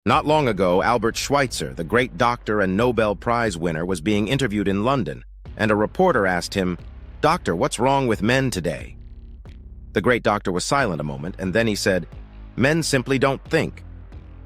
Not long ago, Albert Schweitzer, the great doctor and Nobel Prize winner, was being interviewed in London, and a reporter asked him, "Doctor, what's wrong with men today?" The great doctor was silent a moment, and then he said, "Men simply don't think.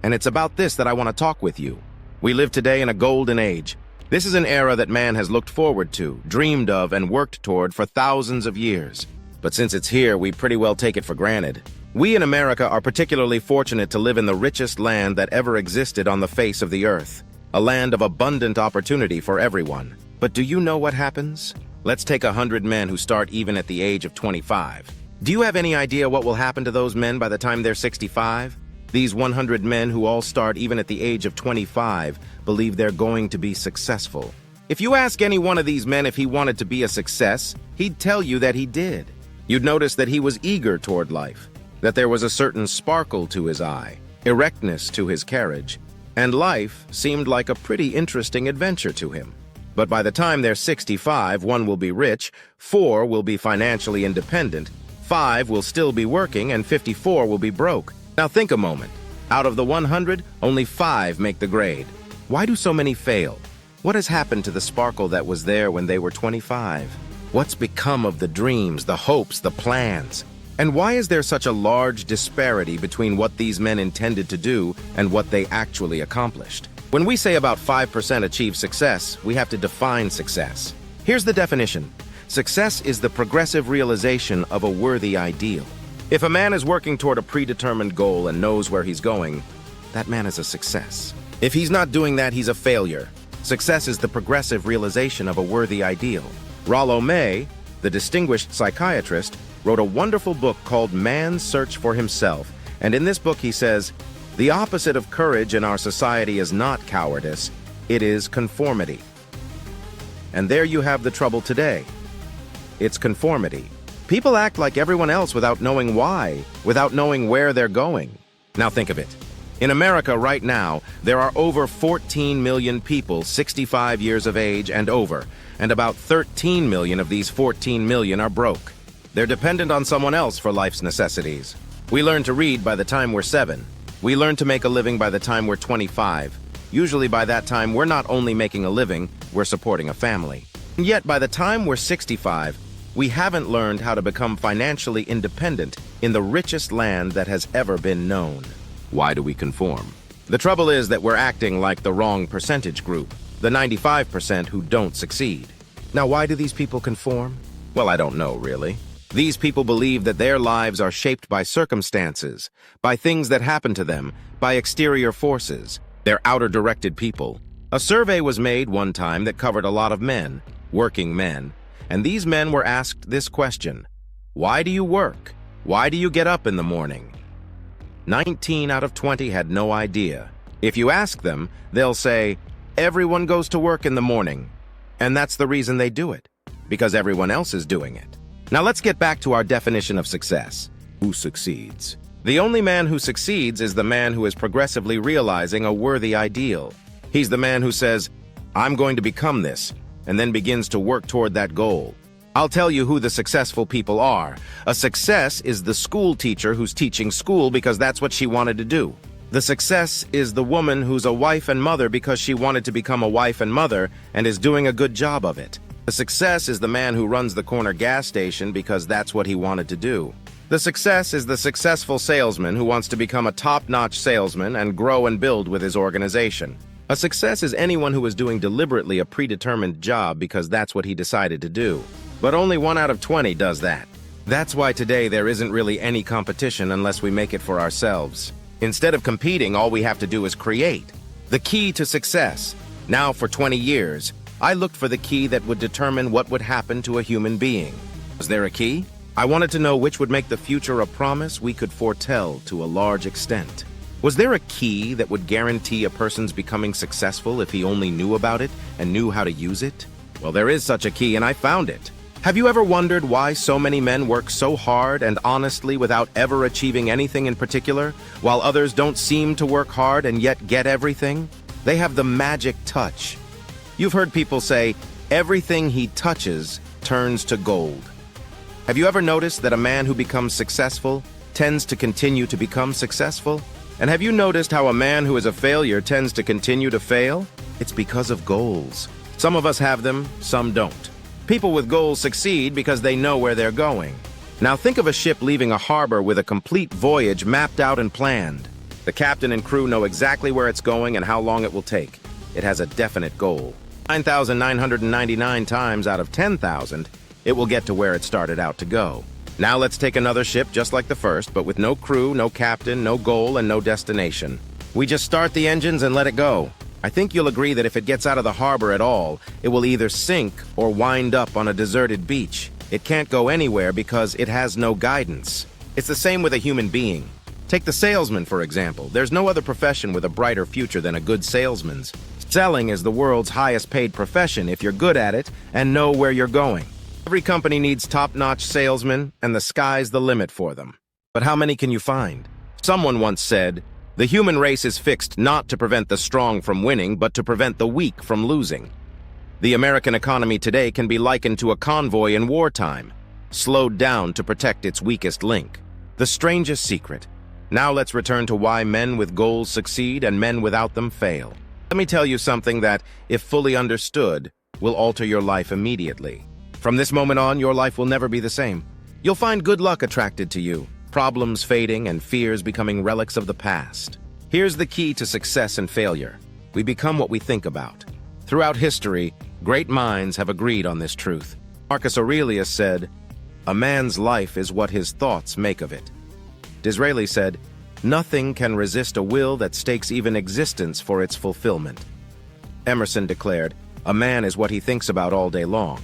And it's about this that I want to talk with you. We live today in a golden age. This is an era that man has looked forward to, dreamed of, and worked toward for thousands of years. But since it's here, we pretty well take it for granted. We in America are particularly fortunate to live in the richest land that ever existed on the face of the earth, a land of abundant opportunity for everyone. But do you know what happens? Let's take 100 men who start even at the age of 25. Do you have any idea what will happen to those men by the time they're 65? These 100 men who all start even at the age of 25 believe they're going to be successful. If you ask any one of these men if he wanted to be a success, he'd tell you that he did. You'd notice that he was eager toward life, that there was a certain sparkle to his eye, erectness to his carriage, and life seemed like a pretty interesting adventure to him. But by the time they're 65, 1 will be rich, 4 will be financially independent, 5 will still be working, and 54 will be broke. Now think a moment. Out of the 100, only 5 make the grade. Why do so many fail? What has happened to the sparkle that was there when they were 25? What's become of the dreams, the hopes, the plans? And why is there such a large disparity between what these men intended to do and what they actually accomplished? When we say about 5% achieve success, we have to define success. Here's the definition. Success is the progressive realization of a worthy ideal. If a man is working toward a predetermined goal and knows where he's going, that man is a success. If he's not doing that, he's a failure. Success is the progressive realization of a worthy ideal. Rollo May, the distinguished psychiatrist, wrote a wonderful book called Man's Search for Himself, and in this book he says, "The opposite of courage in our society is not cowardice, it is conformity." And there you have the trouble today. It's conformity. People act like everyone else without knowing why, without knowing where they're going. Now think of it. In America right now, there are over 14 million people 65 years of age and over, and about 13 million of these 14 million are broke. They're dependent on someone else for life's necessities. We learn to read by the time we're 7. We learn to make a living by the time we're 25. Usually by that time, we're not only making a living, we're supporting a family. And yet by the time we're 65, we haven't learned how to become financially independent in the richest land that has ever been known. Why do we conform? The trouble is that we're acting like the wrong percentage group, the 95% who don't succeed. Now, why do these people conform? Well, I don't know, really. These people believe that their lives are shaped by circumstances, by things that happen to them, by exterior forces. They're outer-directed people. A survey was made one time that covered a lot of men, working men, and these men were asked this question: why do you work? Why do you get up in the morning? 19 out of 20 had no idea. If you ask them, they'll say, everyone goes to work in the morning. And that's the reason they do it, because everyone else is doing it. Now let's get back to our definition of success. Who succeeds? The only man who succeeds is the man who is progressively realizing a worthy ideal. He's the man who says, I'm going to become this, and then begins to work toward that goal. I'll tell you who the successful people are. A success is the school teacher who's teaching school because that's what she wanted to do. The success is the woman who's a wife and mother because she wanted to become a wife and mother and is doing a good job of it. The success is the man who runs the corner gas station because that's what he wanted to do. The success is the successful salesman who wants to become a top-notch salesman and grow and build with his organization. A success is anyone who is doing deliberately a predetermined job because that's what he decided to do. But only 1 out of 20 does that. That's why today there isn't really any competition unless we make it for ourselves. Instead of competing, all we have to do is create. The key to success. Now for 20 years, I looked for the key that would determine what would happen to a human being. Was there a key? I wanted to know which would make the future a promise we could foretell to a large extent. Was there a key that would guarantee a person's becoming successful if he only knew about it and knew how to use it? Well, there is such a key, and I found it. Have you ever wondered why so many men work so hard and honestly without ever achieving anything in particular, while others don't seem to work hard and yet get everything? They have the magic touch. You've heard people say, everything he touches turns to gold. Have you ever noticed that a man who becomes successful tends to continue to become successful? And have you noticed how a man who is a failure tends to continue to fail? It's because of goals. Some of us have them, some don't. People with goals succeed because they know where they're going. Now think of a ship leaving a harbor with a complete voyage mapped out and planned. The captain and crew know exactly where it's going and how long it will take. It has a definite goal. 9,999 times out of 10,000, it will get to where it started out to go. Now let's take another ship just like the first, but with no crew, no captain, no goal, and no destination. We just start the engines and let it go. I think you'll agree that if it gets out of the harbor at all, it will either sink or wind up on a deserted beach. It can't go anywhere because it has no guidance. It's the same with a human being. Take the salesman, for example. There's no other profession with a brighter future than a good salesman's. Selling is the world's highest paid profession if you're good at it and know where you're going. Every company needs top-notch salesmen, and the sky's the limit for them. But how many can you find? Someone once said, "The human race is fixed not to prevent the strong from winning, but to prevent the weak from losing." The American economy today can be likened to a convoy in wartime, slowed down to protect its weakest link. The strangest secret. Now let's return to why men with goals succeed and men without them fail. Let me tell you something that, if fully understood, will alter your life immediately. From this moment on, your life will never be the same. You'll find good luck attracted to you, problems fading and fears becoming relics of the past. Here's the key to success and failure. We become what we think about. Throughout history, great minds have agreed on this truth. Marcus Aurelius said, "A man's life is what his thoughts make of it." Disraeli said, "Nothing can resist a will that stakes even existence for its fulfillment." Emerson declared, "A man is what he thinks about all day long."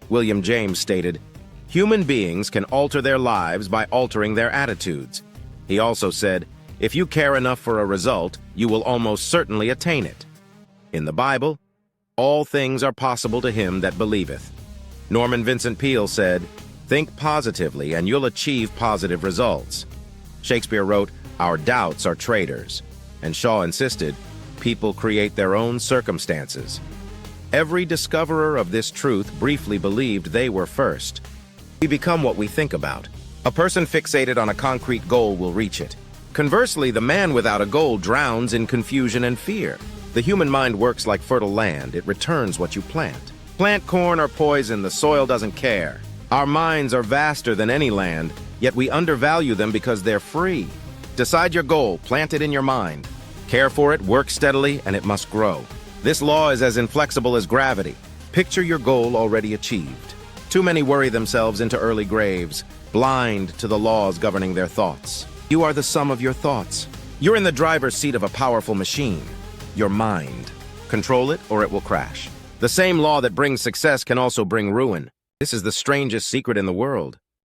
William James stated, "Human beings can alter their lives by altering their attitudes." He also said, "If you care enough for a result, you will almost certainly attain it." In the Bible, all things are possible to him that believeth. Norman Vincent Peale said, "Think positively and you'll achieve positive results." Shakespeare wrote, "Our doubts are traitors." And Shaw insisted, "People create their own circumstances." Every discoverer of this truth briefly believed they were first. We become what we think about. A person fixated on a concrete goal will reach it. Conversely, the man without a goal drowns in confusion and fear. The human mind works like fertile land. It returns what you plant. Plant corn or poison, the soil doesn't care. Our minds are vaster than any land, yet we undervalue them because they're free. Decide your goal, plant it in your mind. Care for it, work steadily, and it must grow. This law is as inflexible as gravity. Picture your goal already achieved. Too many worry themselves into early graves, blind to the laws governing their thoughts. You are the sum of your thoughts. You're in the driver's seat of a powerful machine, your mind. Control it or it will crash. The same law that brings success can also bring ruin. This is the strangest secret in the world.